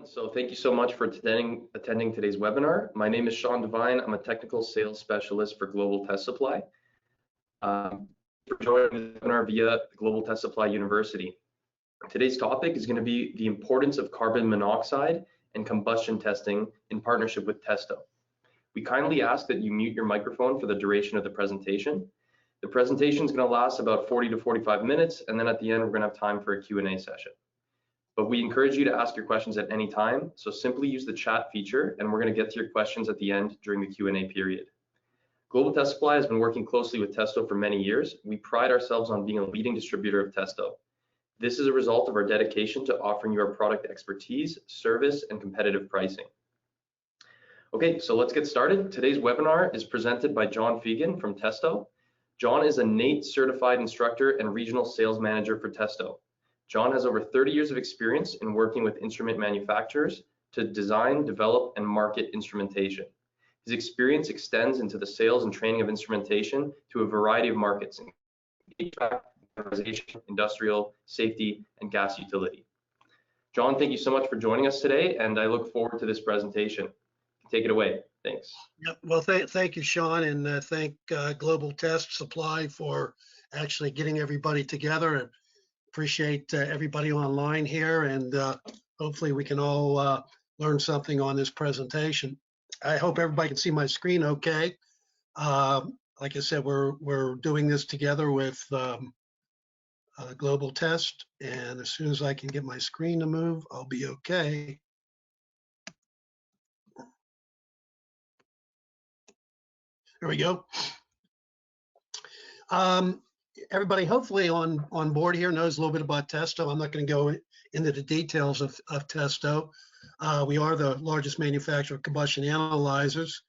So thank you so much for attending today's webinar. My name is Sean Devine. I'm a technical sales specialist for Global Test Supply. For joining the webinar via Global Test Supply University. Today's topic is going to be the importance of carbon monoxide and combustion testing in partnership with Testo. We kindly ask that you mute your microphone for the duration of the presentation. The presentation is going to last about 40 to 45 minutes, and then at the end we're going to have time for a Q&A session. But we encourage you to ask your questions at any time, so simply use the chat feature and we're going to get to your questions at the end during the Q&A period. Global Test Supply has been working closely with Testo for many years. We pride ourselves on being a leading distributor of Testo. This is a result of our dedication to offering you our product expertise, service, and competitive pricing. Okay, so let's get started. Today's webinar is presented by John Fegan from Testo. John is a NATE certified instructor and regional sales manager for Testo. John has over 30 years of experience in working with instrument manufacturers to design, develop, and market instrumentation. His experience extends into the sales and training of instrumentation to a variety of markets, including HVAC, industrial, safety, and gas utility. John, thank you so much for joining us today, and I look forward to this presentation. Take it away. Thanks. Yep. Well, thank you, Sean, and thank Global Test Supply for actually getting everybody together. And appreciate everybody online here, and hopefully we can all learn something on this presentation. I hope everybody can see my screen okay. Like I said, we're doing this together with Global Test, and as soon as I can get my screen to move, I'll be okay. There we go. Everybody hopefully on board here knows a little bit about Testo. I'm not going to go into the details of Testo. We are the largest manufacturer of combustion analyzers,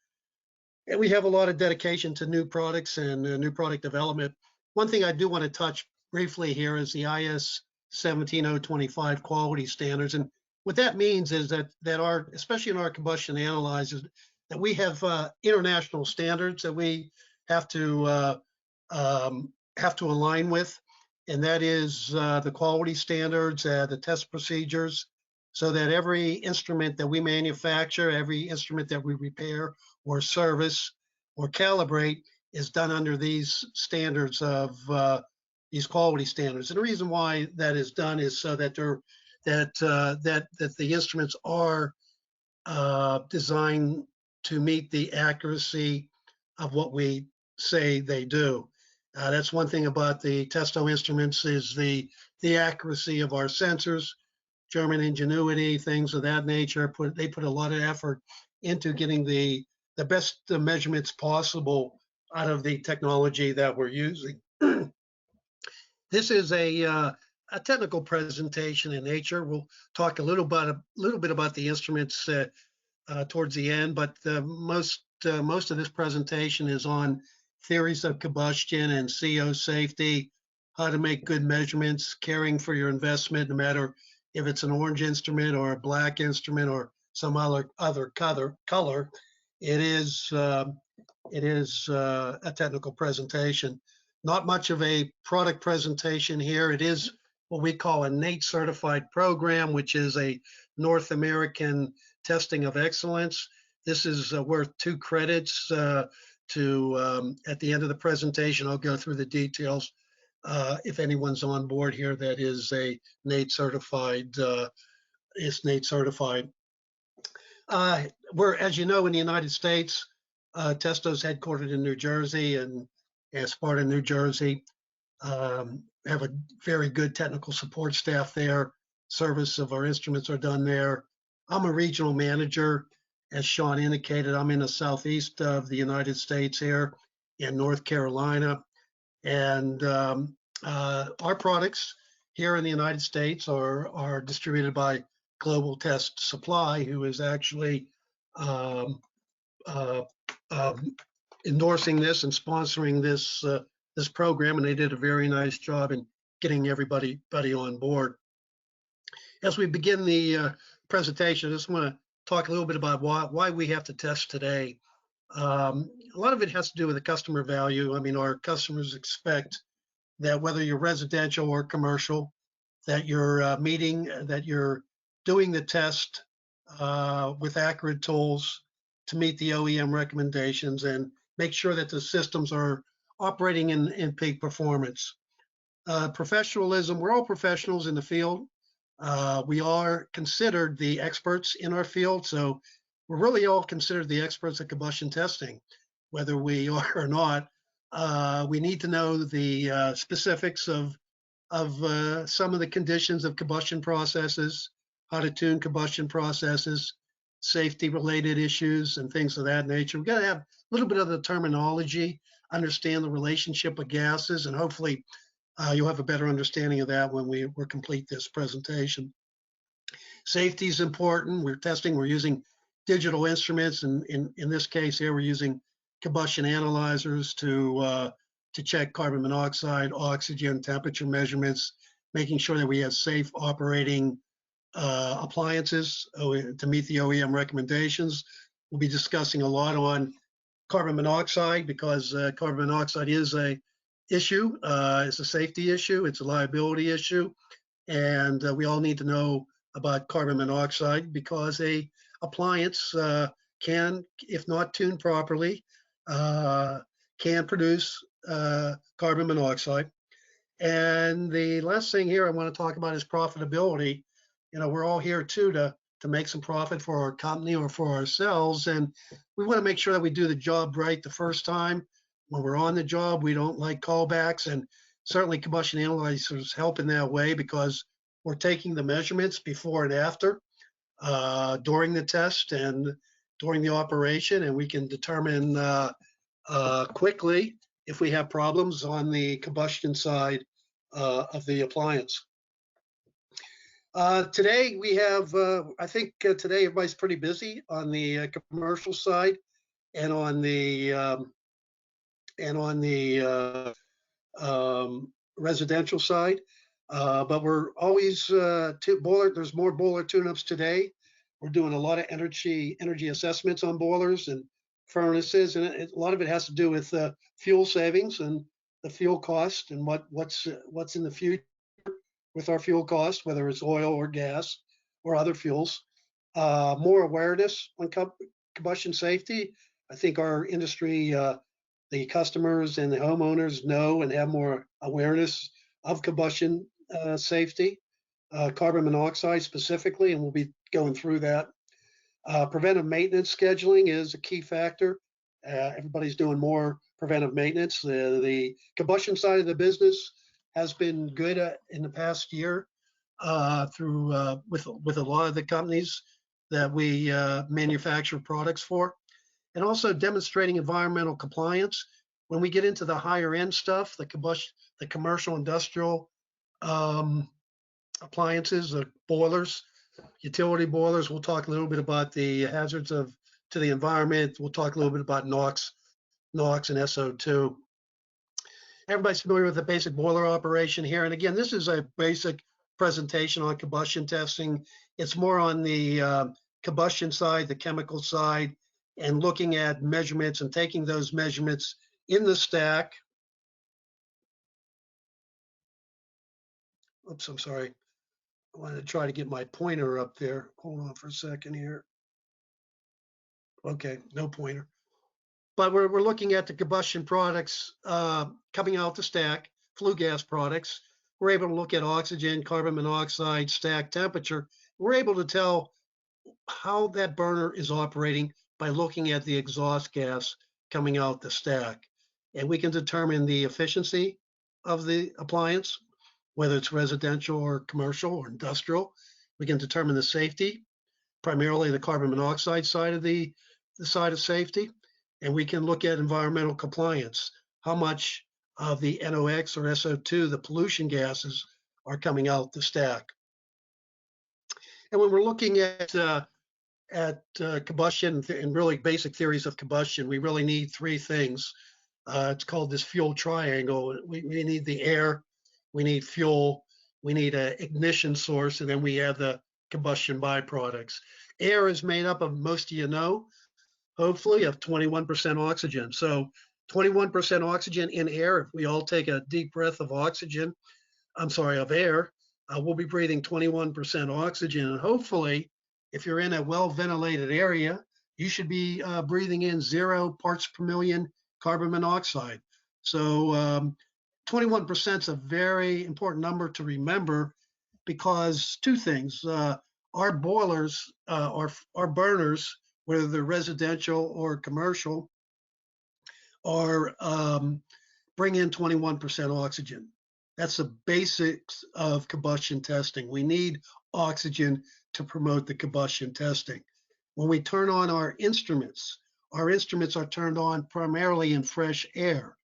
and we have a lot of dedication to new products and new product development. One thing I do want to touch briefly here is the IS 17025 quality standards, and what that means is that our, especially in our combustion analyzers, that we have international standards that we have to align with, and that is the quality standards, the test procedures, so that every instrument that we manufacture, every instrument that we repair or service or calibrate is done under these standards of these quality standards. And the reason why that is done is so that the instruments are designed to meet the accuracy of what we say they do. That's one thing about the Testo instruments is the accuracy of our sensors, German ingenuity, things of that nature. They put a lot of effort into getting the best measurements possible out of the technology that we're using. This is a technical presentation in nature. We'll talk a little bit about the instruments towards the end, but most of this presentation is on theories of combustion and CO safety, how to make good measurements, caring for your investment, no matter if it's an orange instrument or a black instrument or some other color. It is a technical presentation. Not much of a product presentation here. It is what we call a NATE certified program, which is a North American testing of excellence. This is worth 2 credits. At the end of the presentation, I'll go through the details if anyone's on board here that is a NATE certified, we're, as you know, in the United States, Testo's headquartered in New Jersey, and as part of New Jersey, have a very good technical support staff there. Service of our instruments are done there. I'm a regional manager. As Sean indicated, I'm in the southeast of the United States here in North Carolina. And our products here in the United States are distributed by Global Test Supply, who is actually endorsing this and sponsoring this program, and they did a very nice job in getting everybody on board. As we begin the presentation, I just want to talk a little bit about why we have to test today. A lot of it has to do with the customer value. I mean, our customers expect that whether you're residential or commercial, that you're doing the test with accurate tools to meet the OEM recommendations and make sure that the systems are operating in peak performance. Professionalism, we're all professionals in the field. We are considered the experts in our field, so we're really all considered the experts at combustion testing, whether we are or not. We need to know the specifics of some of the conditions of combustion processes, how to tune combustion processes, safety-related issues, and things of that nature. We've got to have a little bit of the terminology, understand the relationship of gases, and hopefully you'll have a better understanding of that when we complete this presentation. Safety is important. We're testing, we're using digital instruments, and in this case here, we're using combustion analyzers to check carbon monoxide, oxygen, temperature measurements, making sure that we have safe operating appliances to meet the OEM recommendations. We'll be discussing a lot on carbon monoxide because carbon monoxide is a issue. It's a safety issue. It's a liability issue. And we all need to know about carbon monoxide because a appliance can, if not tuned properly, can produce carbon monoxide. And the last thing here I want to talk about is profitability. You know, we're all here too to make some profit for our company or for ourselves. And we want to make sure that we do the job right the first time. When we're on the job, we don't like callbacks, and certainly combustion analyzers help in that way because we're taking the measurements before and after, during the test and during the operation, and we can determine quickly if we have problems on the combustion side of the appliance. Today we have, I think today everybody's pretty busy on the commercial side and on the residential side. But we're always there's more boiler tune-ups today. We're doing a lot of energy assessments on boilers and furnaces, and a lot of it has to do with fuel savings and the fuel cost and what's in the future with our fuel cost, whether it's oil or gas or other fuels. More awareness on combustion safety. I think our industry, the customers and the homeowners know and have more awareness of combustion safety, carbon monoxide specifically, and we'll be going through that. Preventive maintenance scheduling is a key factor. Everybody's doing more preventive maintenance. The combustion side of the business has been good in the past year with a lot of the companies that we manufacture products for, and also demonstrating environmental compliance. When we get into the higher end stuff, the commercial industrial appliances, the boilers, utility boilers, we'll talk a little bit about the hazards to the environment. We'll talk a little bit about NOx and SO2. Everybody's familiar with the basic boiler operation here. And again, this is a basic presentation on combustion testing. It's more on the combustion side, the chemical side, and looking at measurements and taking those measurements in the stack. Oops, I'm sorry. I wanted to try to get my pointer up there. Hold on for a second here. Okay, no pointer. But we're looking at the combustion products coming out the stack, flue gas products. We're able to look at oxygen, carbon monoxide, stack temperature. We're able to tell how that burner is operating by looking at the exhaust gas coming out the stack. And we can determine the efficiency of the appliance, whether it's residential or commercial or industrial. We can determine the safety, primarily the carbon monoxide side of the side of safety. And we can look at environmental compliance, how much of the NOx or SO2, the pollution gases, are coming out the stack. And when we're looking at combustion and really basic theories of combustion, we really need three things. It's called this fuel triangle. We need the air, we need fuel, we need an ignition source, and then we have the combustion byproducts. Air is made up of, most of you know, hopefully, of 21% oxygen. So 21% oxygen in air. If we all take a deep breath of of air, we'll be breathing 21% oxygen. And hopefully, If you're in a well-ventilated area, you should be breathing in 0 parts per million carbon monoxide. So 21% is a very important number to remember, because two things. Our boilers, our burners, whether they're residential or commercial, are bring in 21% oxygen. That's the basics of combustion testing. We need oxygen to promote the combustion testing. When we turn on our instruments are turned on primarily in fresh air.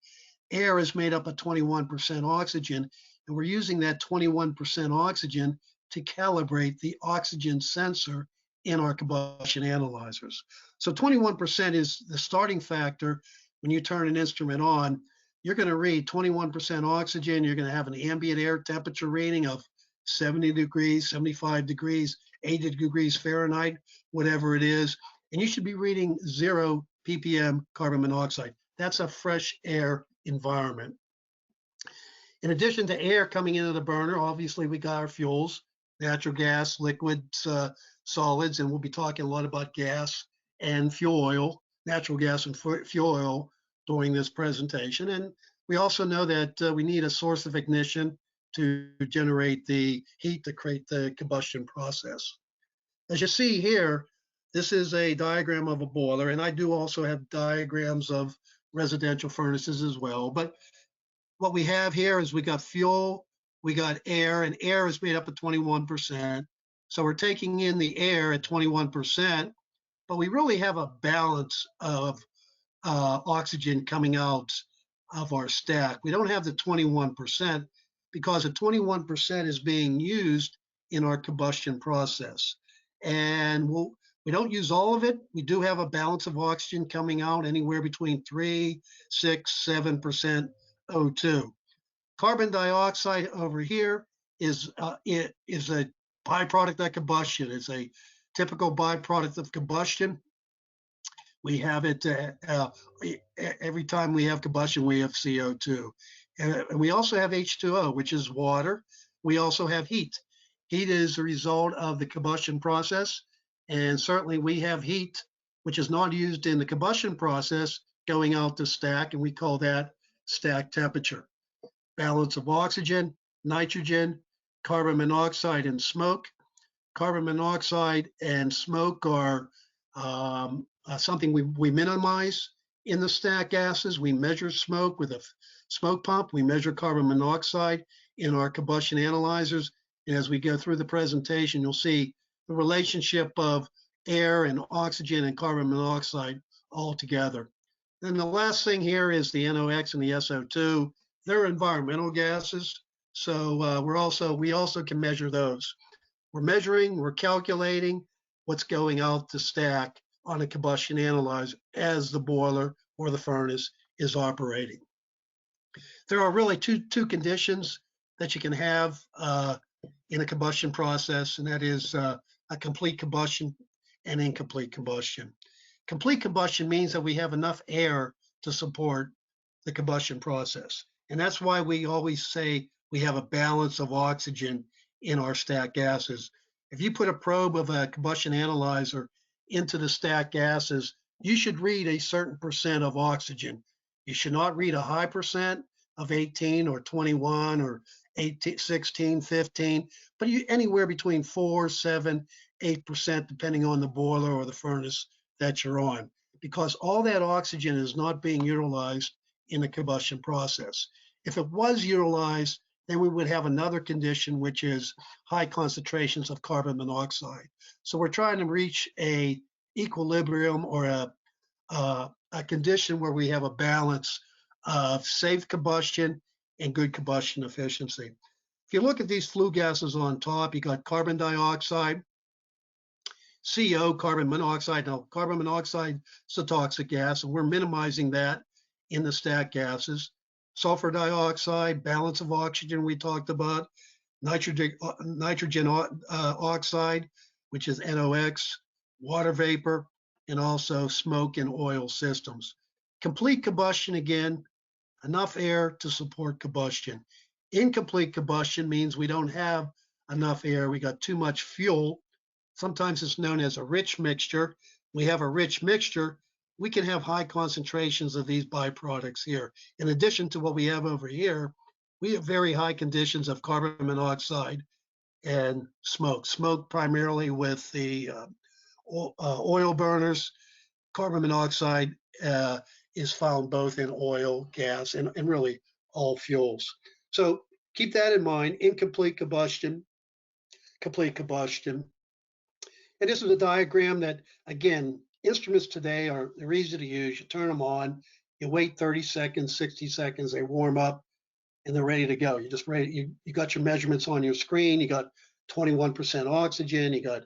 Air is made up of 21% oxygen, and we're using that 21% oxygen to calibrate the oxygen sensor in our combustion analyzers. So 21% is the starting factor. When you turn an instrument on, you're going to read 21% oxygen. You're going to have an ambient air temperature reading of 70 degrees, 75 degrees, 80 degrees Fahrenheit, whatever it is. And you should be reading 0 ppm carbon monoxide. That's a fresh air environment. In addition to air coming into the burner, obviously we got our fuels, natural gas, liquids, solids, and we'll be talking a lot about gas and fuel oil, natural gas and fuel oil during this presentation. And we also know that we need a source of ignition to generate the heat to create the combustion process. As you see here, this is a diagram of a boiler, and I do also have diagrams of residential furnaces as well. But what we have here is we got fuel, we got air, and air is made up of 21%. So we're taking in the air at 21%, but we really have a balance of oxygen coming out of our stack. We don't have the 21% because the 21% is being used in our combustion process. And we don't use all of it. We do have a balance of oxygen coming out anywhere between 3, 6, 7% O2. Carbon dioxide over here is a byproduct of combustion. It's a typical byproduct of combustion. We have it every time we have combustion, we have CO2. And we also have H2O, which is water. We also have heat. Heat is a result of the combustion process. And certainly we have heat, which is not used in the combustion process, going out the stack, and we call that stack temperature. Balance of oxygen, nitrogen, carbon monoxide, and smoke. Carbon monoxide and smoke are something we minimize in the stack gases. We measure smoke with a smoke pump. We measure carbon monoxide in our combustion analyzers. And as we go through the presentation, you'll see the relationship of air and oxygen and carbon monoxide all together. Then the last thing here is the NOx and the SO2. They're environmental gases, so we also can measure those. We're calculating what's going out the stack on a combustion analyzer as the boiler or the furnace is operating. There are really two conditions that you can have in a combustion process, and that is a complete combustion and incomplete combustion. Complete combustion means that we have enough air to support the combustion process. And that's why we always say we have a balance of oxygen in our stack gases. If you put a probe of a combustion analyzer into the stack gases, you should read a certain percent of oxygen. You should not read a high percent of 18 or 21 or 18, 16, 15, but anywhere between 4, 7, 8%, depending on the boiler or the furnace that you're on, because all that oxygen is not being utilized in the combustion process. If it was utilized, then we would have another condition, which is high concentrations of carbon monoxide. So we're trying to reach a equilibrium or a condition where we have a balance of safe combustion and good combustion efficiency. If you look at these flue gases on top, you got carbon dioxide, CO, carbon monoxide. Now, carbon monoxide is a toxic gas, and we're minimizing that in the stack gases. Sulfur dioxide, balance of oxygen we talked about, nitrogen oxide, which is NOx, water vapor, and also smoke and oil systems. Complete combustion, again, enough air to support combustion. Incomplete combustion means we don't have enough air. We got too much fuel, sometimes it's known as a rich mixture. We have a rich mixture, we can have high concentrations of these byproducts here. In addition to what we have over here, we have very high conditions of carbon monoxide and smoke. Smoke primarily with the oil burners. Carbon monoxide is found both in oil, gas, and really all fuels. So keep that in mind. Incomplete combustion, complete combustion. And this is a diagram that, again, instruments today they're easy to use. You turn them on, you wait 30 seconds, 60 seconds, they warm up, and they're ready to go. You just ready. You got your measurements on your screen. You got 21% oxygen. You got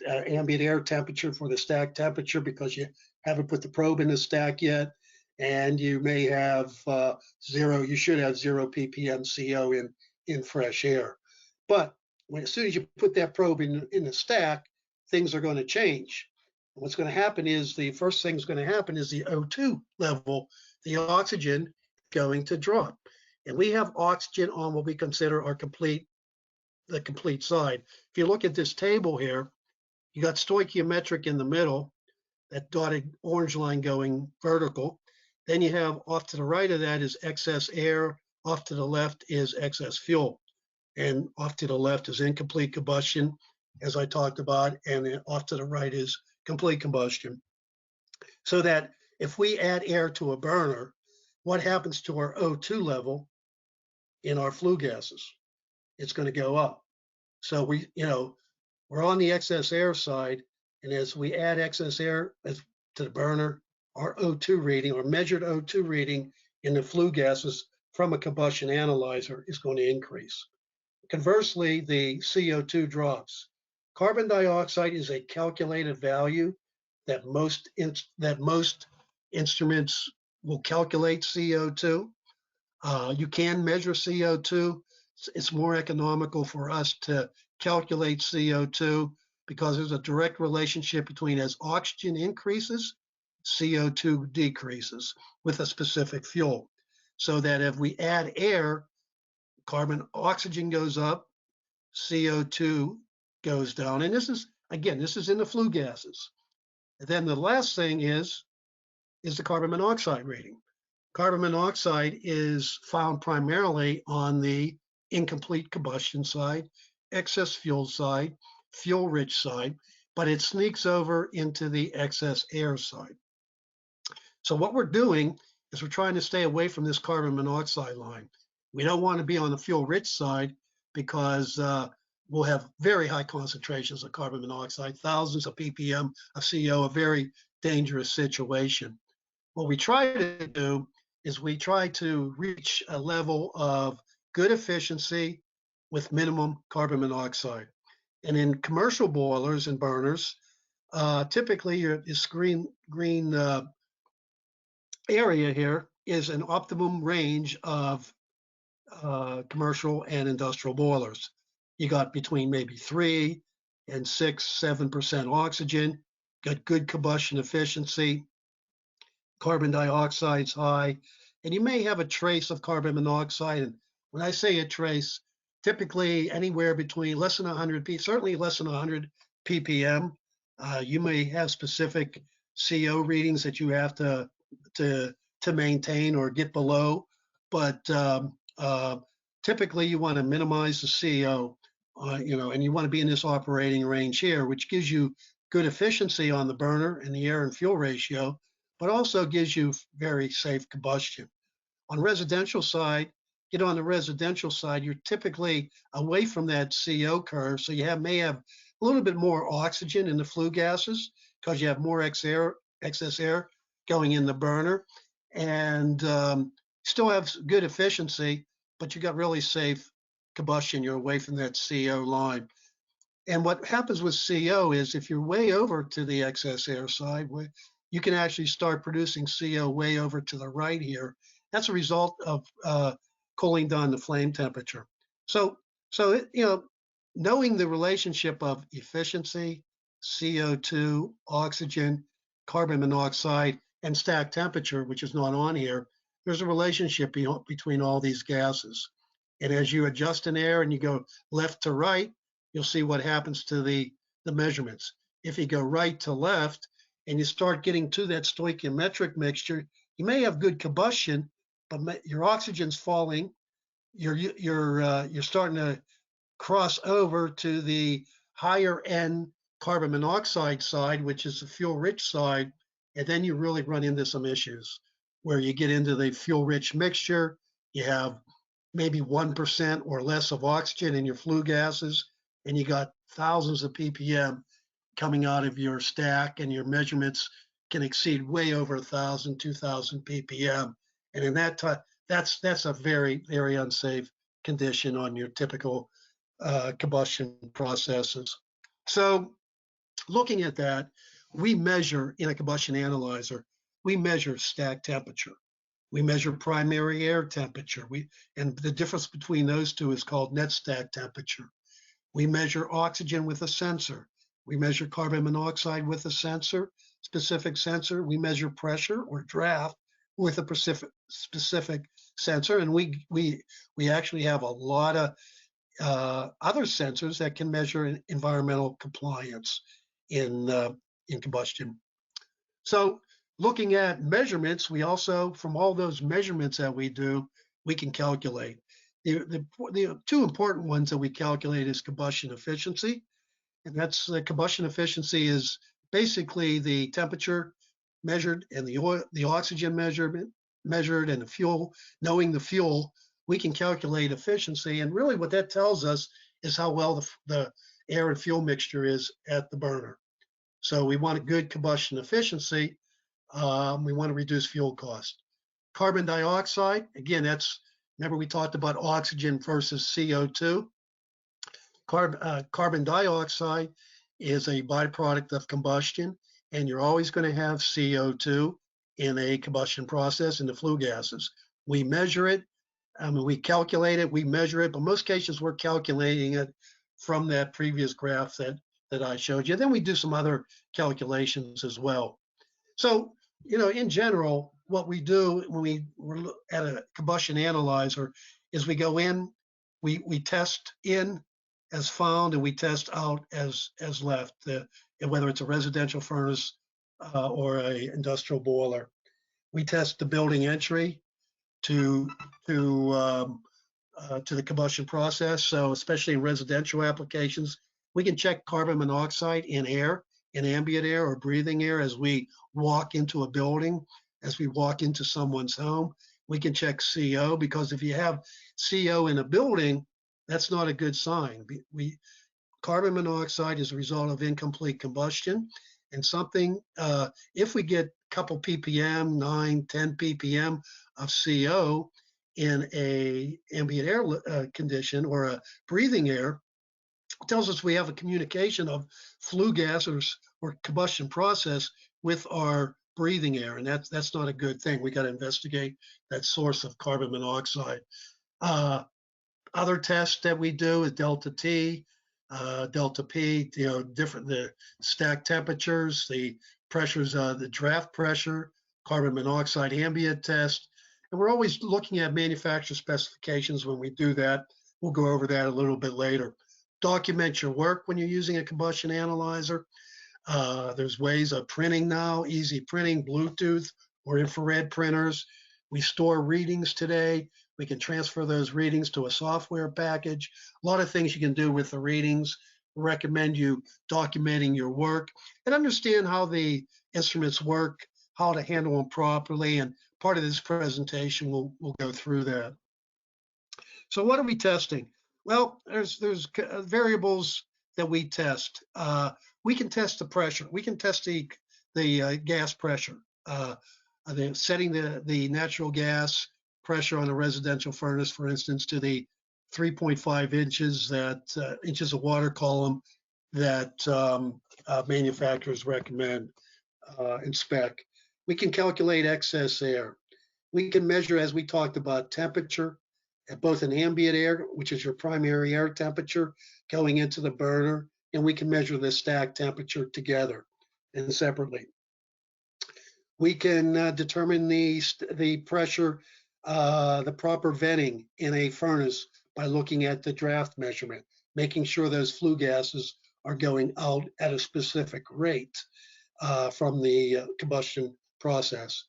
ambient air temperature for the stack temperature because you haven't put the probe in the stack yet, and you may have zero. You should have 0 ppm CO in fresh air. But as soon as you put that probe in the stack, things are going to change. What's going to happen is the first thing that's going to happen is the O2 level, the oxygen, going to drop. And we have oxygen on what we consider our the complete side. If you look at this table here, you got stoichiometric in the middle, that dotted orange line going vertical. Then you have off to the right of that is excess air, off to the left is excess fuel, and off to the left is incomplete combustion, as I talked about, and then off to the right is complete combustion. So that if we add air to a burner, what happens to our O2 level in our flue gases? It's going to go up. So we're on the excess air side, and as we add excess air to the burner, our O2 reading, or measured O2 reading in the flue gases from a combustion analyzer, is going to increase. Conversely, the CO2 drops. Carbon dioxide is a calculated value that most instruments will calculate CO2. You can measure CO2. It's more economical for us to calculate CO2 because there's a direct relationship between as oxygen increases, CO2 decreases with a specific fuel. So that if we add air, oxygen goes up, CO2 goes down. And this is in the flue gases. And then the last thing is the carbon monoxide reading. Carbon monoxide is found primarily on the incomplete combustion side, excess fuel side, fuel rich side, but it sneaks over into the excess air side. So what we're doing is we're trying to stay away from this carbon monoxide line. We don't want to be on the fuel rich side because we'll have very high concentrations of carbon monoxide, thousands of ppm of CO, a very dangerous situation. What we try to do is we try to reach a level of good efficiency with minimum carbon monoxide. And in commercial boilers and burners, typically this green area here is an optimum range of commercial and industrial boilers. You got between maybe 3 and 6, 7% oxygen, got good combustion efficiency, carbon dioxide's high, and you may have a trace of carbon monoxide. And when I say a trace, typically anywhere between less than 100, certainly less than 100 ppm. You may have specific CO readings that you have to maintain or get below, but typically you want to minimize the CO, and you want to be in this operating range here, which gives you good efficiency on the burner and the air and fuel ratio, but also gives you very safe combustion. On residential side, on the residential side, you're typically away from that CO curve, so you may have a little bit more oxygen in the flue gases because you have more excess air going in the burner, and still have good efficiency, but you got really safe combustion. You're away from that CO line. And what happens with CO is if you're way over to the excess air side, you can actually start producing CO way over to the right here. That's a result of cooling down the flame temperature. So knowing the relationship of efficiency, CO2, oxygen, carbon monoxide, and stack temperature, which is not on here, there's a relationship between all these gases. And as you adjust in air and you go left to right, you'll see what happens to the the measurements. If you go right to left and you start getting to that stoichiometric mixture, you may have good combustion, but your oxygen's falling. You're starting to cross over to the higher end carbon monoxide side, which is the fuel rich side, and then you really run into some issues where you get into the fuel rich mixture. You have maybe 1% or less of oxygen in your flue gases, and you got thousands of ppm coming out of your stack, and your measurements can exceed way over 1,000, 2,000 ppm. And in that time, that's a very, very unsafe condition on your typical combustion processes. So looking at that, we measure in a combustion analyzer, we measure stack temperature. We measure primary air temperature. And the difference between those two is called net stack temperature. We measure oxygen with a sensor. We measure carbon monoxide with a specific sensor. We measure pressure or draft with a specific sensor. And we actually have a lot of other sensors that can measure environmental compliance in combustion. So looking at measurements, we also, from all those measurements that we do, we can calculate. The two important ones that we calculate is combustion efficiency. And that's combustion efficiency is basically the temperature measured and the oxygen measured and the fuel, knowing the fuel, we can calculate efficiency. And really what that tells us is how well the air and fuel mixture is at the burner. So we want a good combustion efficiency. We want to reduce fuel cost. Carbon dioxide, again, remember we talked about oxygen versus CO2. Carbon dioxide is a byproduct of combustion, and you're always going to have CO2 in a combustion process in the flue gases. We measure it, we calculate it, we measure it, but most cases we're calculating it from that previous graph that I showed you. Then we do some other calculations as well. So, in general, what we do when we're at a combustion analyzer is we go in, we test in as found, and we test out as left, whether it's a residential furnace or a industrial boiler. We test the building entry to the combustion process. So especially in residential applications, we can check carbon monoxide in air, in ambient air or breathing air as we walk into a building, as we walk into someone's home. We can check CO, because if you have CO in a building, that's not a good sign. Carbon monoxide is a result of incomplete combustion, and if we get a couple ppm, 9, 10 ppm of CO in a ambient air condition or a breathing air, it tells us we have a communication of flue gas or combustion process with our breathing air, and that's not a good thing. We got to investigate that source of carbon monoxide. Other tests that we do is delta T, delta P, the stack temperatures, the pressures, the draft pressure, carbon monoxide ambient test. And we're always looking at manufacturer specifications when we do that. We'll go over that a little bit later. Document your work when you're using a combustion analyzer. There's ways of printing now, easy printing, Bluetooth or infrared printers. We store readings today. We can transfer those readings to a software package. A lot of things you can do with the readings. Recommend you documenting your work and understand how the instruments work, how to handle them properly. And part of this presentation, we'll go through that. So what are we testing? Well, there's variables that we test. We can test the pressure. We can test the gas pressure. Setting the natural gas pressure on a residential furnace, for instance, to the 3.5 inches of water column that manufacturers recommend and spec. We can calculate excess air. We can measure, as we talked about, temperature at both an ambient air, which is your primary air temperature going into the burner, and we can measure the stack temperature together and separately. We can determine the pressure, the proper venting in a furnace by looking at the draft measurement, making sure those flue gases are going out at a specific rate from the combustion process.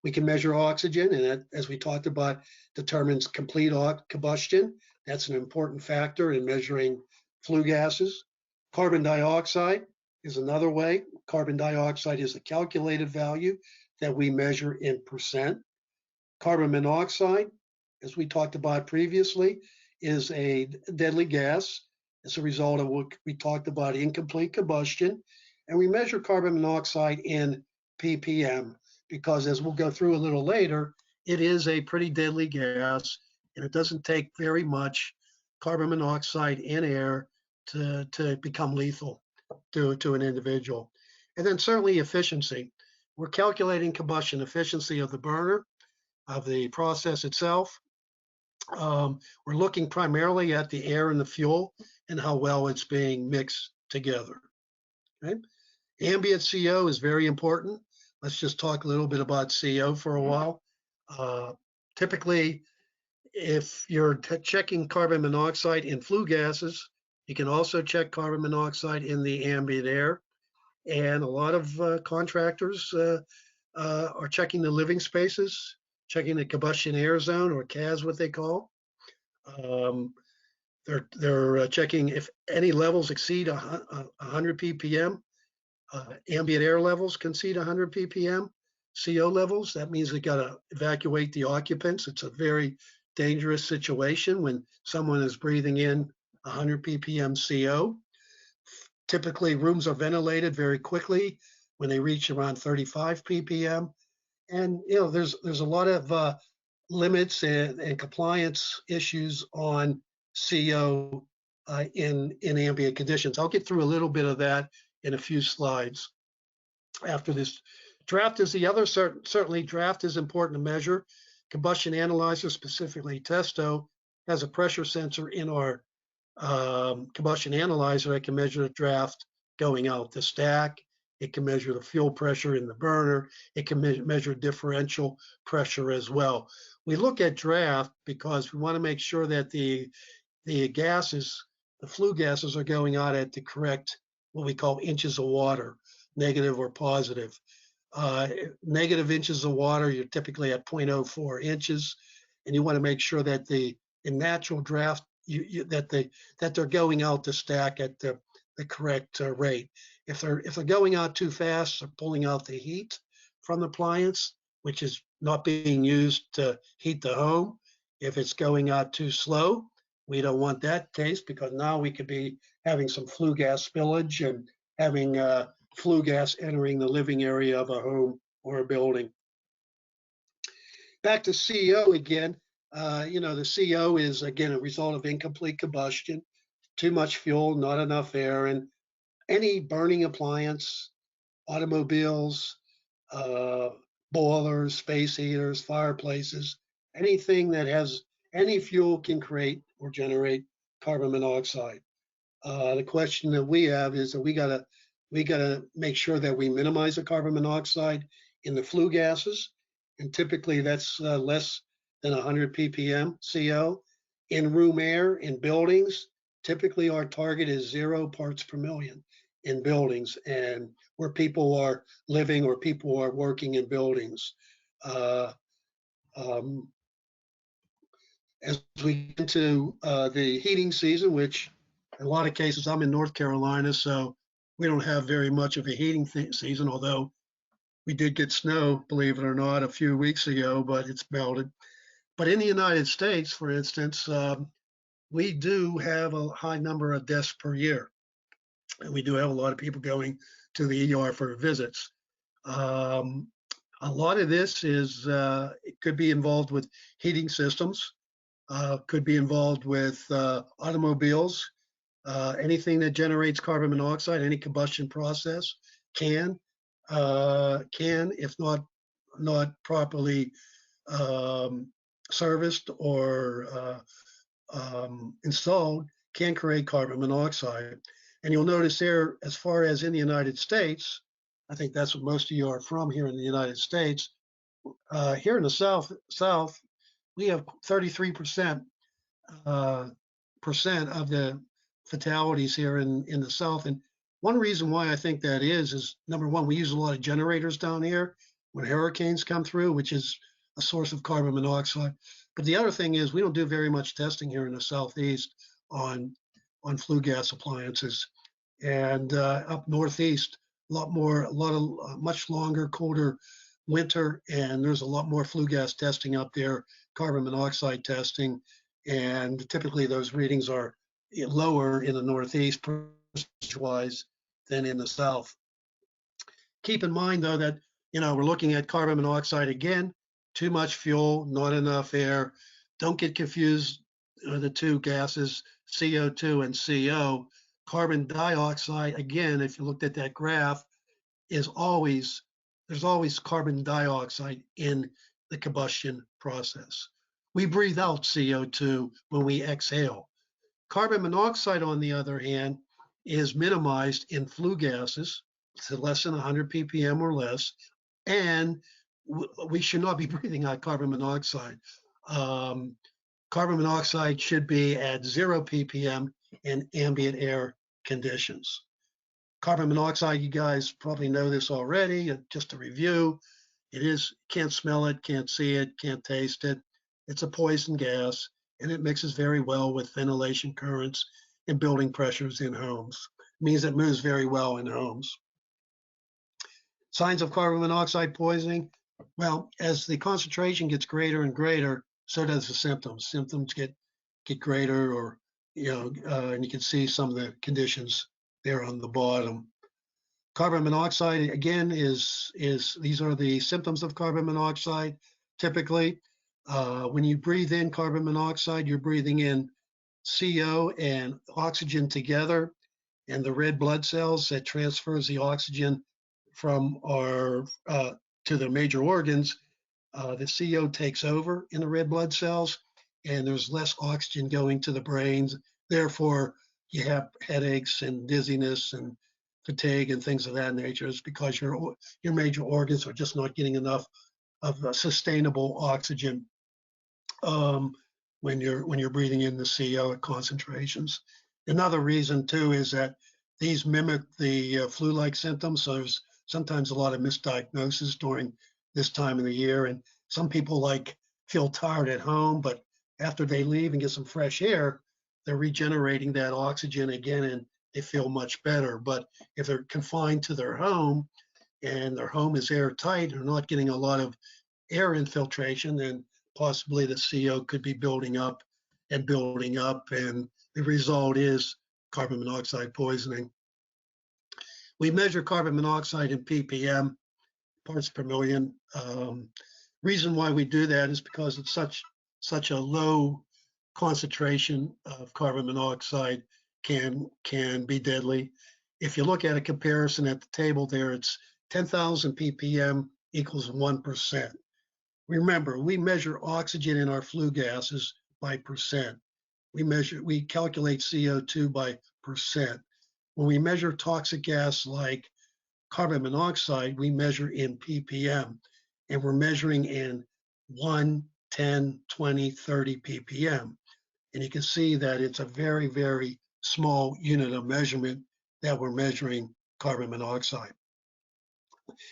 We can measure oxygen, and that, as we talked about, determines complete combustion. That's an important factor in measuring flue gases. Carbon dioxide is another way. Carbon dioxide is a calculated value that we measure in percent. Carbon monoxide, as we talked about previously, is a deadly gas as a result of what we talked about, incomplete combustion. And we measure carbon monoxide in ppm because, as we'll go through a little later, it is a pretty deadly gas, and it doesn't take very much carbon monoxide in air to become lethal to an individual. And then certainly efficiency. We're calculating combustion efficiency of the burner, of the process itself. We're looking primarily at the air and the fuel and how well it's being mixed together. Okay? Ambient CO is very important. Let's just talk a little bit about CO for a while. Typically, if you're checking carbon monoxide in flue gases, you can also check carbon monoxide in the ambient air. And a lot of contractors are checking the living spaces, checking the combustion air zone, or CAZ, what they call. They're checking if any levels exceed 100 ppm. Ambient air levels can exceed 100 ppm. CO levels, that means they got to evacuate the occupants. It's a very dangerous situation when someone is breathing in 100 ppm CO. Typically, rooms are ventilated very quickly when they reach around 35 ppm. And there's a lot of limits and compliance issues on CO in ambient conditions. I'll get through a little bit of that in a few slides after this. Draft is the other, certainly draft is important to measure. Combustion analyzer, specifically Testo, has a pressure sensor in our combustion analyzer. It can measure the draft going out the stack. It can measure the fuel pressure in the burner. It can measure differential pressure as well. We look at draft because we want to make sure that the gases, the flue gases, are going out at the correct, what we call inches of water, negative or positive. Negative inches of water, you're typically at 0.04 inches, and you want to make sure that in natural draft that they're going out the stack at the correct rate. If they're going out too fast, they're pulling out the heat from the appliance, which is not being used to heat the home. If it's going out too slow, we don't want that case, because now we could be having some flue gas spillage and having flue gas entering the living area of a home or a building. Back to CO again. The CO is, again, a result of incomplete combustion, too much fuel, not enough air, and any burning appliance, automobiles, boilers, space heaters, fireplaces, anything that has any fuel can create or generate carbon monoxide. The question that we have is that we gotta make sure that we minimize the carbon monoxide in the flue gases, and typically that's less than 100 ppm CO. In room air, in buildings, typically our target is 0 parts per million in buildings, and where people are living or people are working in buildings. As we get into the heating season, which in a lot of cases, I'm in North Carolina, so we don't have very much of a heating season, although we did get snow, believe it or not, a few weeks ago, but it's melted. But in the United States, for instance, we do have a high number of deaths per year. And we do have a lot of people going to the ER for visits. A lot of this is, it could be involved with heating systems, could be involved with automobiles, anything that generates carbon monoxide, any combustion process can, if not properly serviced or installed, can create carbon monoxide. And you'll notice there, as far as in the United States, I think that's what most of you are from here in the United States. Here in the South, we have 33% of the fatalities here in the South. And one reason why I think that is number one, we use a lot of generators down here when hurricanes come through, which is a source of carbon monoxide. But the other thing is we don't do very much testing here in the Southeast on flue gas appliances. And up Northeast, much longer, colder winter, and there's a lot more flue gas testing up there, carbon monoxide testing, and typically those readings are lower in the Northeast percentage-wise than in the South. Keep in mind, though, that we're looking at carbon monoxide again. Too much fuel, not enough air. Don't get confused the two gases, CO2 and CO. Carbon dioxide, again, if you looked at that graph, there's always carbon dioxide in the combustion process. We breathe out CO2 when we exhale. Carbon monoxide, on the other hand, is minimized in flue gases to less than 100 ppm or less, and we should not be breathing out carbon monoxide. Carbon monoxide should be at 0 ppm in ambient air conditions. Carbon monoxide, you guys probably know this already. Just a review, can't smell it, can't see it, can't taste it. It's a poison gas, and it mixes very well with ventilation currents and building pressures in homes. It means it moves very well in homes. Signs of carbon monoxide poisoning. Well, as the concentration gets greater and greater, so does the symptoms. Symptoms get greater, or and you can see some of the conditions there on the bottom. Carbon monoxide, again, these are the symptoms of carbon monoxide. Typically, when you breathe in carbon monoxide, you're breathing in CO and oxygen together, and the red blood cells that transfers the oxygen from our to the major organs, the CO takes over in the red blood cells, and there's less oxygen going to the brains. Therefore, you have headaches and dizziness and fatigue and things of that nature. It's because your major organs are just not getting enough of sustainable oxygen when you're breathing in the CO at concentrations. Another reason too is that these mimic the flu-like symptoms. So there's sometimes a lot of misdiagnosis during this time of the year, and some people feel tired at home, but after they leave and get some fresh air, they're regenerating that oxygen again and they feel much better. But if they're confined to their home and their home is airtight, they're not getting a lot of air infiltration, then possibly the CO could be building up, and the result is carbon monoxide poisoning. We measure carbon monoxide in ppm, parts per million. Reason why we do that is because it's such a low concentration of carbon monoxide can be deadly. If you look at a comparison at the table there, it's 10,000 ppm equals 1%. Remember, we measure oxygen in our flue gases by percent. We calculate CO2 by percent. When we measure toxic gas like carbon monoxide, we measure in ppm, and we're measuring in 1, 10, 20, 30 ppm. And you can see that it's a very, very small unit of measurement that we're measuring carbon monoxide.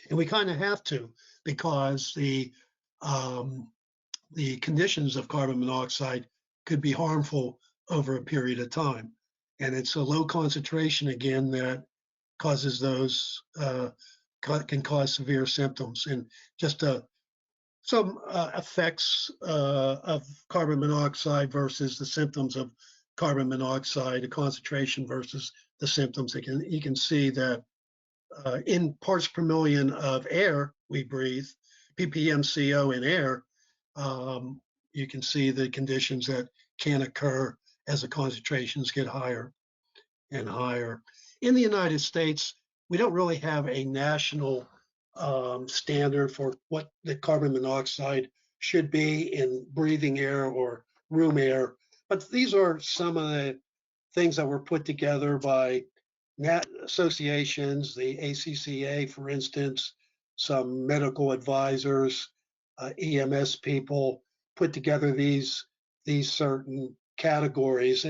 And we kind of have to, because the conditions of carbon monoxide could be harmful over a period of time. And it's a low concentration, again, that causes those, can cause severe symptoms. And just some effects of carbon monoxide versus the symptoms of carbon monoxide, the concentration versus the symptoms. You can see that in parts per million of air we breathe, ppm CO in air, you can see the conditions that can occur as the concentrations get higher and higher. In the United States, we don't really have a national standard for what the carbon monoxide should be in breathing air or room air, but these are some of the things that were put together by associations, the ACCA, for instance, some medical advisors, EMS people put together these certain categories.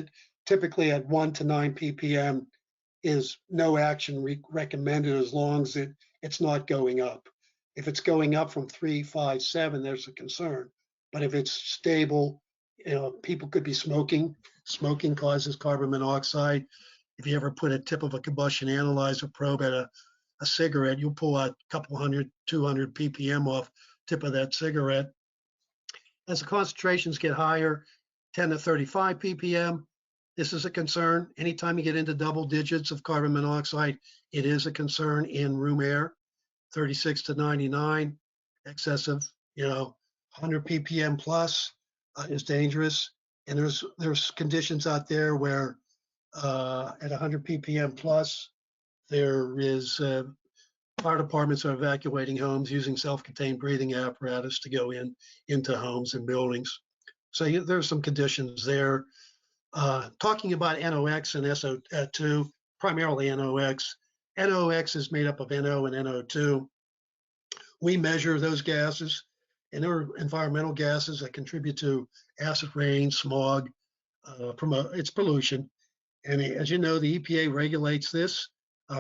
typically at 1 to 9 ppm is no action recommended as long as it's not going up. If it's going up from 3, 5, 7, there's a concern. But if it's stable, people could be smoking. Smoking causes carbon monoxide. If you ever put a tip of a combustion analyzer probe at a cigarette, you'll pull out a couple hundred, 200 ppm off tip of that cigarette. As the concentrations get higher, 10 to 35 ppm, this is a concern. Anytime you get into double digits of carbon monoxide, it is a concern in room air. 36 to 99, excessive, 100 ppm plus is dangerous. And there's conditions out there where at 100 ppm plus, there is fire departments are evacuating homes using self-contained breathing apparatus to go into homes and buildings. So there's some conditions there. Talking about NOx and SO2, primarily NOx. NOx is made up of NO and NO2. We measure those gases, and there are environmental gases that contribute to acid rain, smog, it's pollution. And as you know, the EPA regulates this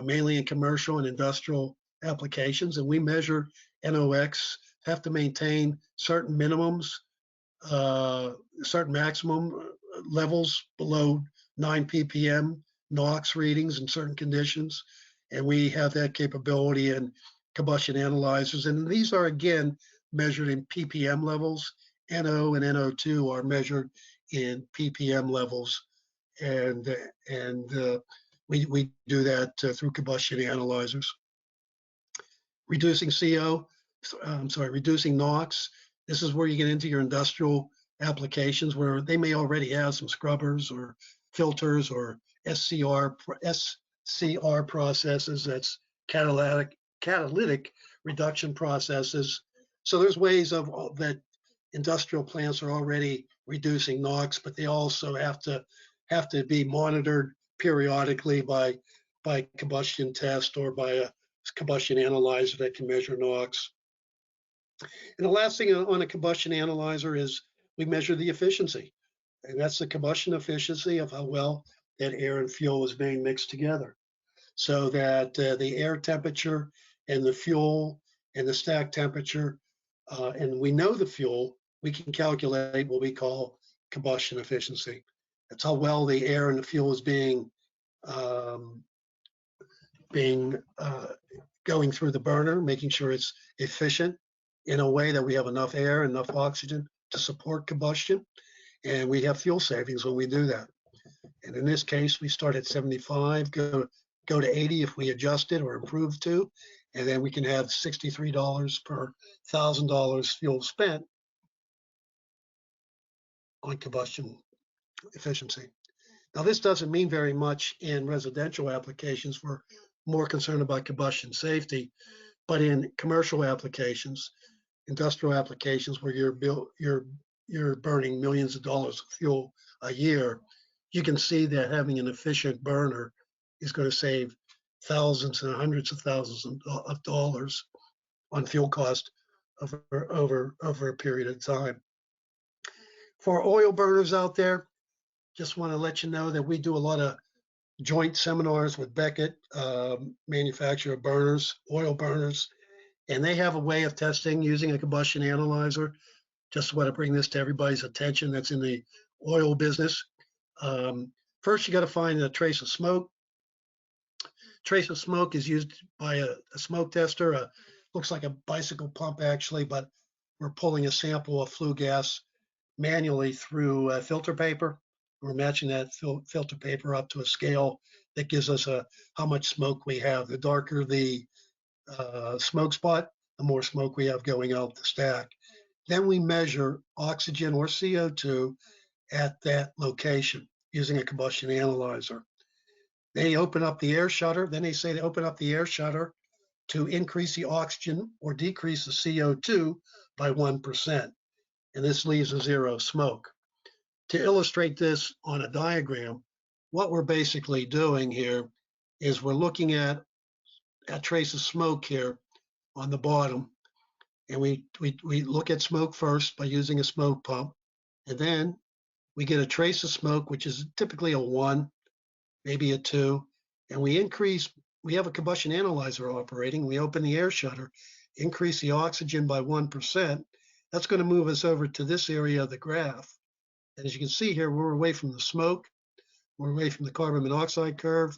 mainly in commercial and industrial applications, and we measure NOx, have to maintain certain minimums, certain maximum levels below 9 ppm NOx readings in certain conditions. And we have that capability in combustion analyzers. And these are, again, measured in ppm levels. NO and NO2 are measured in ppm levels. And we do that through combustion analyzers. Reducing reducing NOx. This is where you get into your industrial applications where they may already have some scrubbers or filters or SCR processes, that's catalytic reduction processes. So there's ways of that industrial plants are already reducing NOx, but they also have to be monitored periodically by combustion test or by a combustion analyzer that can measure NOx. And the last thing on a combustion analyzer is we measure the efficiency. And that's the combustion efficiency of how well that air and fuel is being mixed together. So that the air temperature and the fuel and the stack temperature, and we know the fuel, we can calculate what we call combustion efficiency. That's how well the air and the fuel is going through the burner, making sure it's efficient in a way that we have enough air, enough oxygen to support combustion. And we have fuel savings when we do that. And in this case, we start at 75, go to 80 if we adjust it or improve to, and then we can have $63 per $1,000 fuel spent on combustion efficiency. Now, this doesn't mean very much in residential applications. We're more concerned about combustion safety, but in commercial applications, industrial applications where you're burning millions of dollars of fuel a year, you can see that having an efficient burner is going to save thousands and hundreds of thousands of dollars on fuel cost over a period of time. For oil burners out there, just want to let you know that we do a lot of joint seminars with Beckett, manufacturer of burners, oil burners, and they have a way of testing using a combustion analyzer. Just want to bring this to everybody's attention that's in the oil business. First, you got to find a trace of smoke. Trace of smoke is used by a smoke tester. Looks like a bicycle pump actually, but we're pulling a sample of flue gas manually through filter paper. We're matching that filter paper up to a scale that gives us how much smoke we have. The darker the smoke spot, the more smoke we have going out the stack. Then we measure oxygen or CO2 at that location using a combustion analyzer. They open up the air shutter. Then they say they open up the air shutter to increase the oxygen or decrease the CO2 by 1%. And this leaves a zero smoke. To illustrate this on a diagram, what we're basically doing here is we're looking at a trace of smoke here on the bottom. And we look at smoke first by using a smoke pump. And then We get a trace of smoke, which is typically a 1, maybe a 2, and we have a combustion analyzer operating. We open the air shutter, increase the oxygen by 1%. That's going to move us over to this area of the graph. And as you can see here, we're away from the smoke. We're away from the carbon monoxide curve.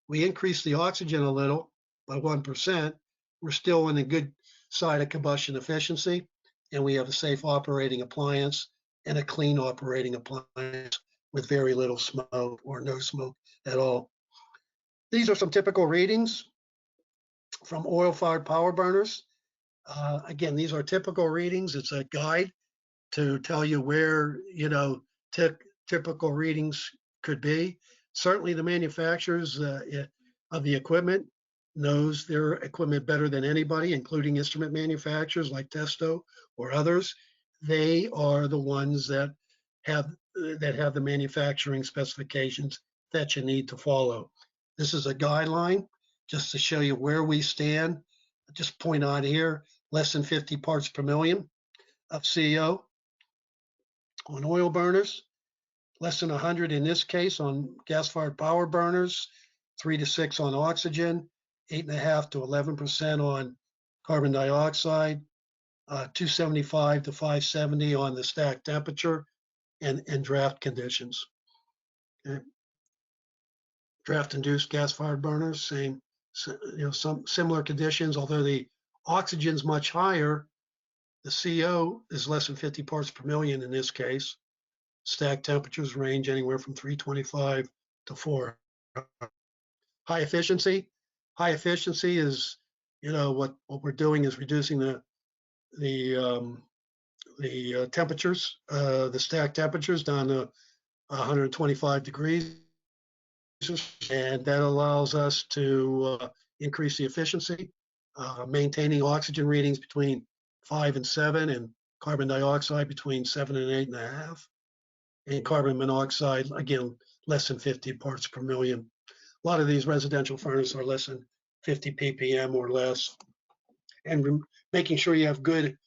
We increase the oxygen a little by 1%. We're still in the good side of combustion efficiency, and we have a safe operating appliance and a clean operating appliance with very little smoke or no smoke at all. These are some typical readings from oil-fired power burners. Again, these are typical readings. It's a guide to tell you where, typical readings could be. Certainly the manufacturers of the equipment knows their equipment better than anybody, including instrument manufacturers like Testo or others. They are the ones that have the manufacturing specifications that you need to follow. This is a guideline just to show you where we stand. I just point out here, less than 50 parts per million of CO on oil burners, less than 100 in this case on gas-fired power burners, 3 to 6 on oxygen, 8.5 to 11% on carbon dioxide, 275 to 570 on the stack temperature and draft conditions. Okay. Draft-induced gas-fired burners, some similar conditions, although the oxygen's much higher, the CO is less than 50 parts per million in this case. Stack temperatures range anywhere from 325 to 400. High efficiency is, what we're doing is reducing the temperatures, the stack temperatures down to 125 degrees, and that allows us to increase the efficiency, maintaining oxygen readings between 5 and 7, and carbon dioxide between 7 and 8.5, and carbon monoxide, again, less than 50 parts per million. A lot of these residential furnaces are less than 50 ppm or less, and making sure you have good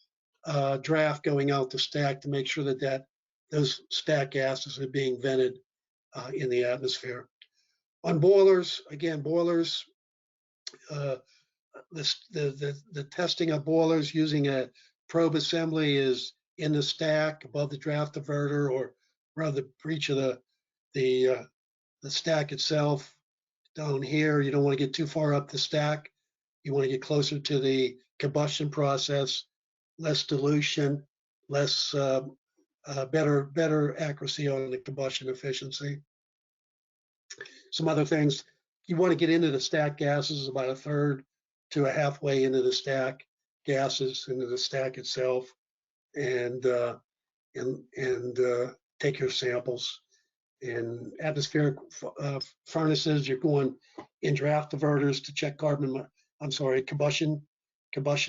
draft going out the stack to make sure that those stack gases are being vented in the atmosphere. On boilers, again, the testing of boilers using a probe assembly is in the stack above the draft diverter or around the breech of the stack itself. Down here, you don't want to get too far up the stack. You want to get closer to the combustion process, less dilution, less better accuracy on the combustion efficiency. Some other things, you want to get into the stack gases about 1/3 to a halfway into the stack gases, into the stack itself, and take your samples. In atmospheric furnaces, you're going in draft diverters to check combustion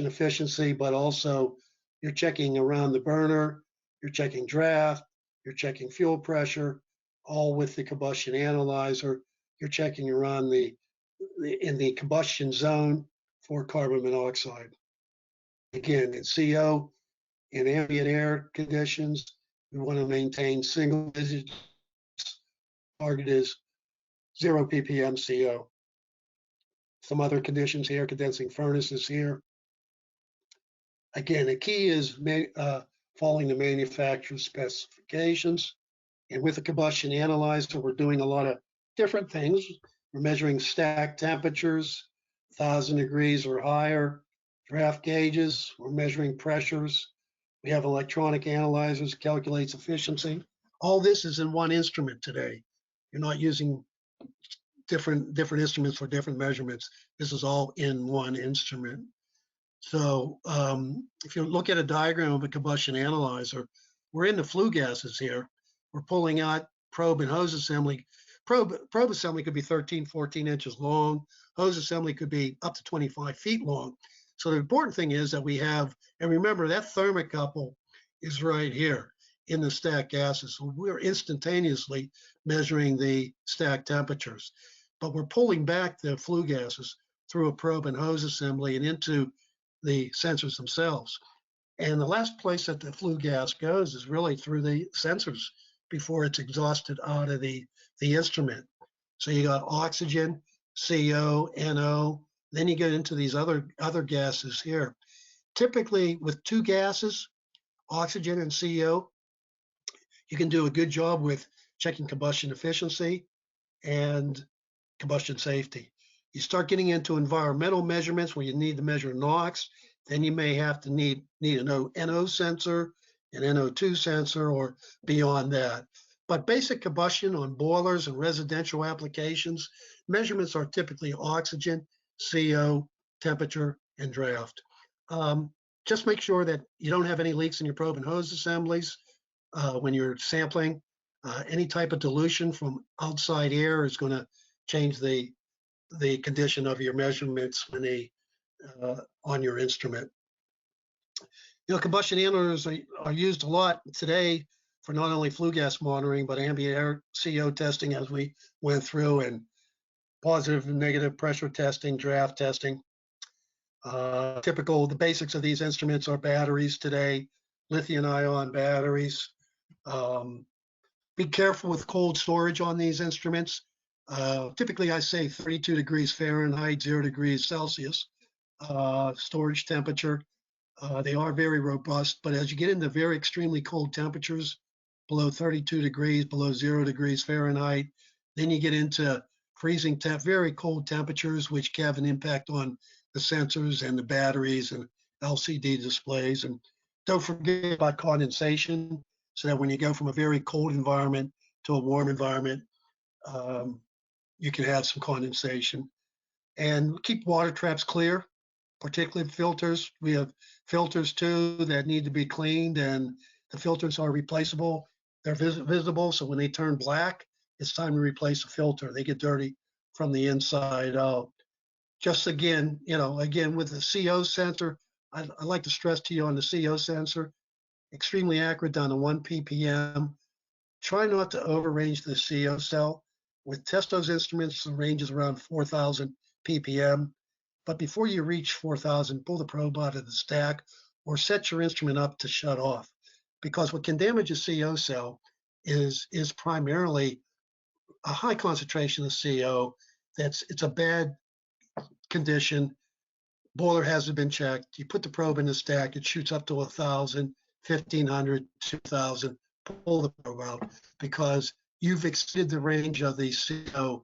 efficiency, but also you're checking around the burner, you're checking draft, you're checking fuel pressure, all with the combustion analyzer. You're checking around in the combustion zone for carbon monoxide. Again, in CO, in ambient air conditions, we want to maintain single digits. Target is 0 ppm CO. Some other conditions here, condensing furnaces here. Again, the key is following the manufacturer's specifications. And with the combustion analyzer, we're doing a lot of different things. We're measuring stack temperatures, 1,000 degrees or higher, draft gauges, we're measuring pressures. We have electronic analyzers, calculates efficiency. All this is in one instrument today. You're not using different instruments for different measurements. This is all in one instrument. So if you look at a diagram of a combustion analyzer, we're in the flue gases here. We're pulling out probe and hose assembly. Probe assembly could be 13, 14 inches long. Hose assembly could be up to 25 feet long. So the important thing is that we have, and remember that thermocouple is right here in the stack gases. So we're instantaneously measuring the stack temperatures, but we're pulling back the flue gases through a probe and hose assembly and into the sensors themselves. And the last place that the flue gas goes is really through the sensors before it's exhausted out of the instrument. So you got oxygen, CO, NO, then you get into these other gases here. Typically with two gases, oxygen and CO, you can do a good job with checking combustion efficiency and combustion safety. You start getting into environmental measurements where you need to measure NOx, then you may have to need a NO sensor, an NO2 sensor, or beyond that. But basic combustion on boilers and residential applications, measurements are typically oxygen, CO, temperature, and draft. Just make sure that you don't have any leaks in your probe and hose assemblies when you're sampling. Any type of dilution from outside air is going to change the condition of your measurements when on your instrument. Combustion handlers are used a lot today for not only flue gas monitoring, but ambient air CO testing, as we went through, and positive and negative pressure testing, draft testing. The basics of these instruments are batteries today, lithium-ion batteries. Be careful with cold storage on these instruments. Typically, I say 32 degrees Fahrenheit, 0 degrees Celsius storage temperature. They are very robust, but as you get into very extremely cold temperatures, below 32 degrees, below 0 degrees Fahrenheit, then you get into freezing very cold temperatures, which have an impact on the sensors and the batteries and LCD displays. And don't forget about condensation, so that when you go from a very cold environment to a warm environment, you can have some condensation. And keep water traps clear, particulate filters. We have filters too that need to be cleaned, and the filters are replaceable. They're visible, so when they turn black, it's time to replace the filter. They get dirty from the inside out. Just again with the CO sensor, I like to stress to you on the CO sensor, extremely accurate down to 1 ppm. Try not to overrange the CO cell. With Testo's instruments, the range is around 4,000 ppm. But before you reach 4,000, pull the probe out of the stack or set your instrument up to shut off. Because what can damage a CO cell is primarily a high concentration of CO. It's a bad condition. Boiler hasn't been checked. You put the probe in the stack, it shoots up to 1,000, 1,500, 2,000. Pull the probe out because you've exceeded the range of the CO.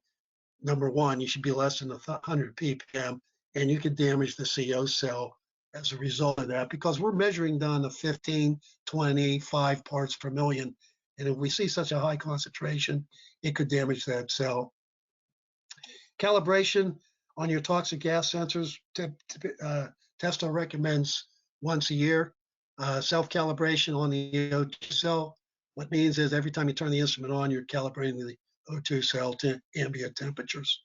Number one, you should be less than 100 ppm, and you can damage the CO cell as a result of that, because we're measuring down to 15, 20, 5 parts per million. And if we see such a high concentration, it could damage that cell. Calibration on your toxic gas sensors, Testo recommends once a year. Self-calibration on the O2 cell. What means is every time you turn the instrument on, you're calibrating the O2 cell to ambient temperatures.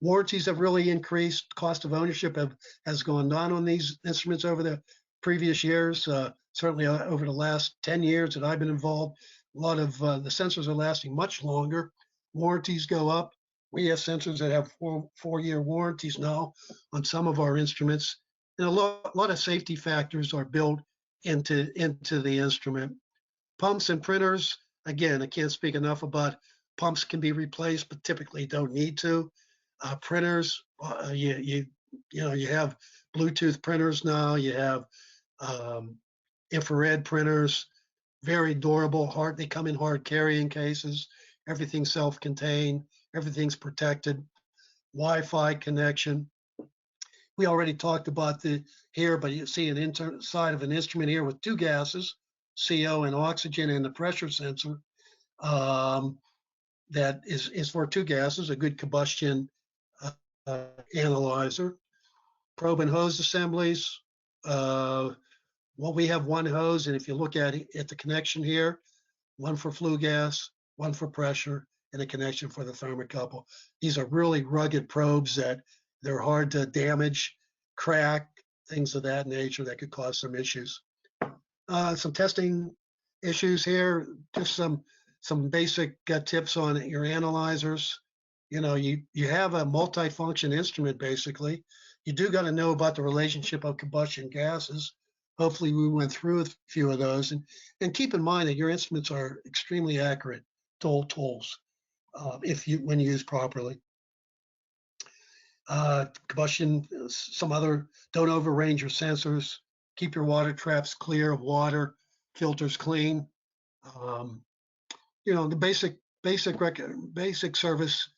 Warranties have really increased. Cost of ownership has gone down on these instruments over the previous years. Certainly over the last 10 years that I've been involved, a lot of the sensors are lasting much longer. Warranties go up. We have sensors that have four-year warranties now on some of our instruments. And a lot of safety factors are built into the instrument. Pumps and printers, again, I can't speak enough about pumps can be replaced, but typically don't need to. Printers, you have Bluetooth printers now. You have infrared printers, very durable, they come in hard carrying cases. Everything's self-contained, everything's protected. Wi-Fi connection. We already talked about here, but you see an inside of an instrument here with two gases, CO and oxygen, and the pressure sensor. That is for two gases, a good combustion analyzer. Probe and hose assemblies. We have one hose, and if you look at the connection here, one for flue gas, one for pressure, and a connection for the thermocouple. These are really rugged probes that they're hard to damage, crack, things of that nature that could cause some issues. Some testing issues here, just some basic tips on your analyzers. You have a multi-function instrument, basically. You do got to know about the relationship of combustion gases. Hopefully we went through a few of those. And keep in mind that your instruments are extremely accurate tools when used properly. Combustion, some other, don't overrange your sensors. Keep your water traps clear of water, filters clean. The basic service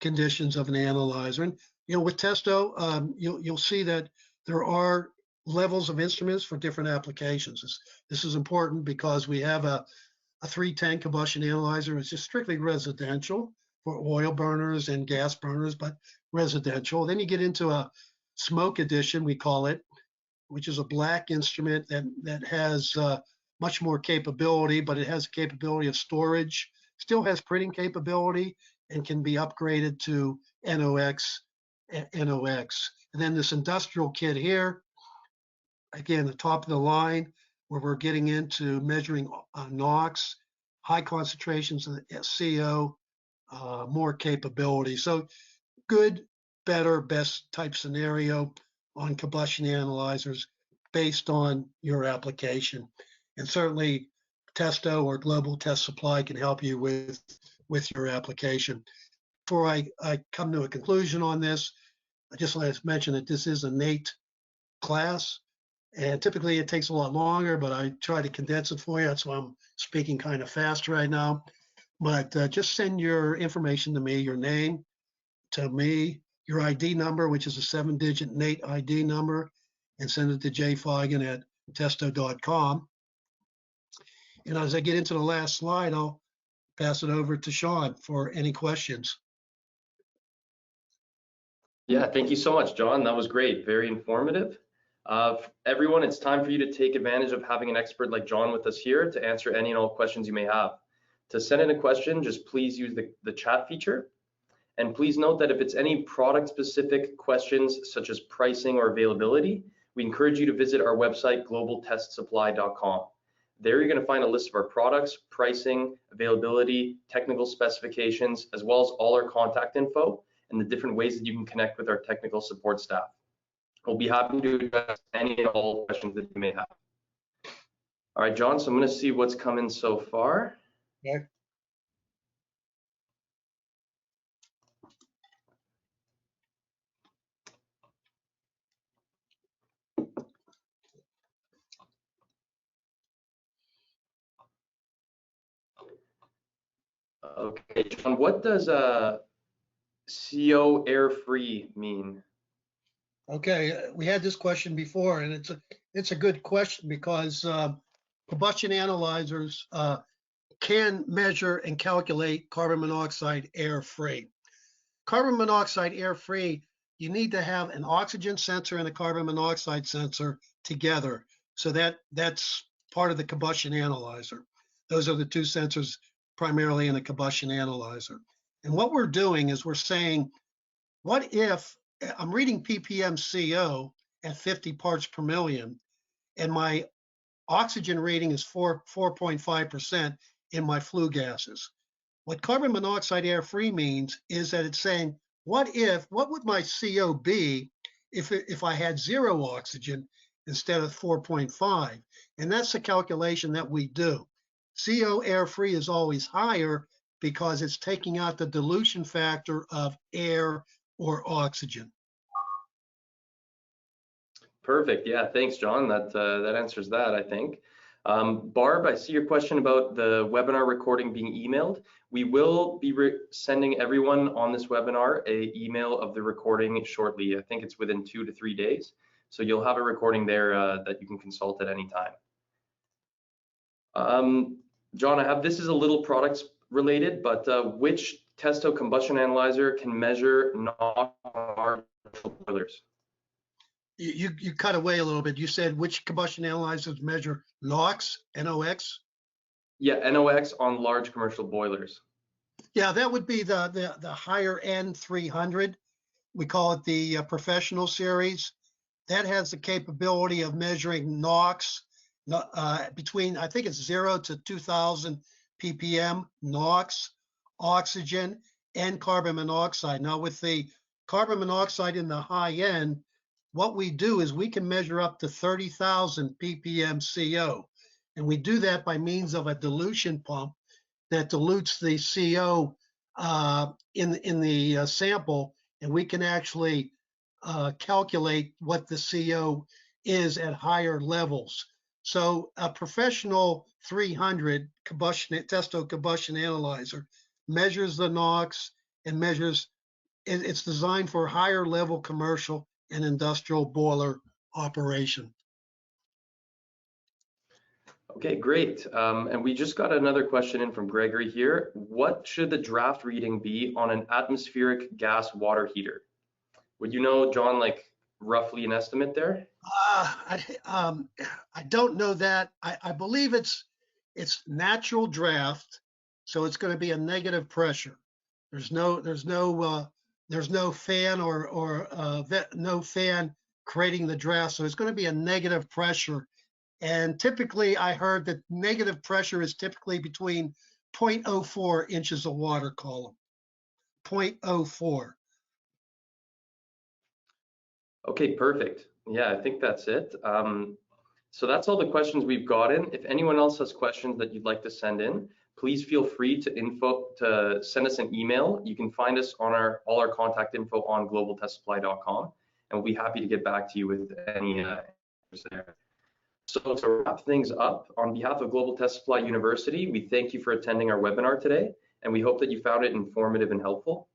conditions of an analyzer. And with Testo, you'll see that there are levels of instruments for different applications. This is important because we have a 310 combustion analyzer. It's just strictly residential for oil burners and gas burners, but residential. Then you get into a smoke edition, we call it, which is a black instrument that has much more capability, but it has the capability of storage, still has printing capability, and can be upgraded to NOx. And then this industrial kit here, again, the top of the line, where we're getting into measuring NOx, high concentrations of CO, more capability. So good, better, best type scenario on combustion analyzers based on your application. And certainly Testo or Global Test Supply can help you with your application. Before I come to a conclusion on this, I just want to mention that this is a NATE class, and typically it takes a lot longer, but I try to condense it for you. That's why I'm speaking kind of fast right now. But just send your information to me, your name to me, your ID number, which is a 7-digit NATE ID number, and send it to jfeigen@testo.com. And as I get into the last slide, I'll pass it over to Sean for any questions. Yeah, thank you so much, John. That was great. Very informative. Everyone, it's time for you to take advantage of having an expert like John with us here to answer any and all questions you may have. To send in a question, just please use the chat feature. And please note that if it's any product-specific questions, such as pricing or availability, we encourage you to visit our website, globaltestsupply.com. There you're going to find a list of our products, pricing, availability, technical specifications, as well as all our contact info and the different ways that you can connect with our technical support staff. We'll be happy to address any and all questions that you may have. All right, John, so I'm going to see what's come in so far. Okay. Okay, John, what does CO air-free mean? Okay, we had this question before, and it's a good question because combustion analyzers can measure and calculate carbon monoxide air-free. Carbon monoxide air-free, you need to have an oxygen sensor and a carbon monoxide sensor together. So that's part of the combustion analyzer. Those are the two sensors primarily in a combustion analyzer. And what we're doing is we're saying, what if I'm reading ppm CO at 50 parts per million, and my oxygen rating is 4.5% in my flue gases. What carbon monoxide air-free means is that it's saying, what would my CO be if I had 0 oxygen instead of 4.5? And that's the calculation that we do. CO air-free is always higher because it's taking out the dilution factor of air or oxygen. Perfect. Yeah, thanks, John. That answers that, I think. Barb, I see your question about the webinar recording being emailed. We will be sending everyone on this webinar an email of the recording shortly. I think it's within 2 to 3 days. So you'll have a recording there that you can consult at any time. John, this is a little products related, but which Testo combustion analyzer can measure NOx on boilers? You cut away a little bit. You said which combustion analyzers measure NOx, NOx? Yeah, NOx on large commercial boilers. Yeah, that would be the higher end 300. We call it the professional series. That has the capability of measuring NOx between, I think it's 0 to 2000 ppm, NOx, oxygen, and carbon monoxide. Now with the carbon monoxide in the high end, what we do is we can measure up to 30,000 ppm CO. And we do that by means of a dilution pump that dilutes the CO in the sample, and we can actually calculate what the CO is at higher levels. So a professional 300 Testo combustion analyzer measures the NOx and measures, it's designed for higher level commercial and industrial boiler operation. Okay, great. And we just got another question in from Gregory here. What should the draft reading be on an atmospheric gas water heater? Would you know, John, like roughly an estimate there? I don't know that. I believe it's natural draft, so it's going to be a negative pressure. There's no fan or no fan creating the draft, so it's going to be a negative pressure. And typically, I heard that negative pressure is typically between 0.04 inches of water column. 0.04. Okay, perfect. Yeah, I think that's it. So that's all the questions we've gotten. If anyone else has questions that you'd like to send in, please feel free to send us an email. You can find us on all our contact info on globaltestsupply.com, and we'll be happy to get back to you with any answers there. So to wrap things up, on behalf of Global Test Supply University, we thank you for attending our webinar today, and we hope that you found it informative and helpful.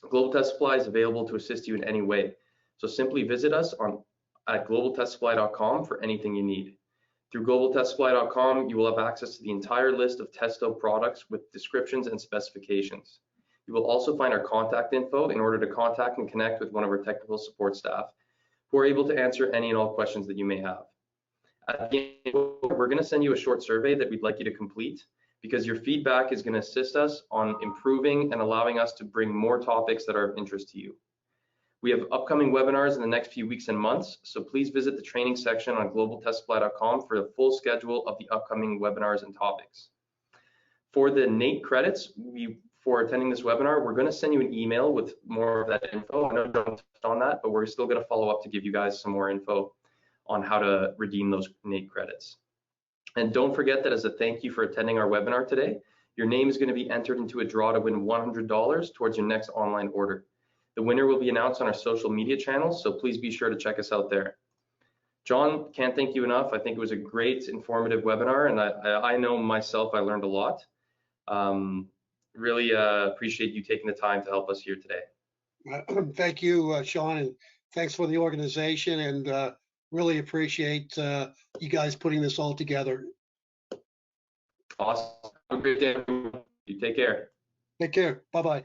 Global Test Supply is available to assist you in any way. So simply visit us at globaltestsupply.com for anything you need. Through globaltestsupply.com, you will have access to the entire list of Testo products with descriptions and specifications. You will also find our contact info in order to contact and connect with one of our technical support staff who are able to answer any and all questions that you may have. At the end, we're going to send you a short survey that we'd like you to complete, because your feedback is going to assist us on improving and allowing us to bring more topics that are of interest to you. We have upcoming webinars in the next few weeks and months, so please visit the training section on globaltestsupply.com for the full schedule of the upcoming webinars and topics. For the NATE credits, for attending this webinar, we're going to send you an email with more of that info. I know John touched on that, but we're still going to follow up to give you guys some more info on how to redeem those NATE credits. And don't forget that as a thank you for attending our webinar today, your name is going to be entered into a draw to win $100 towards your next online order. The winner will be announced on our social media channels, so please be sure to check us out there. John, can't thank you enough. I think it was a great, informative webinar, and I know myself, I learned a lot. Really appreciate you taking the time to help us here today. Thank you, Sean, and thanks for the organization, and really appreciate you guys putting this all together. Awesome. Have a great day. You take care. Take care. Bye-bye.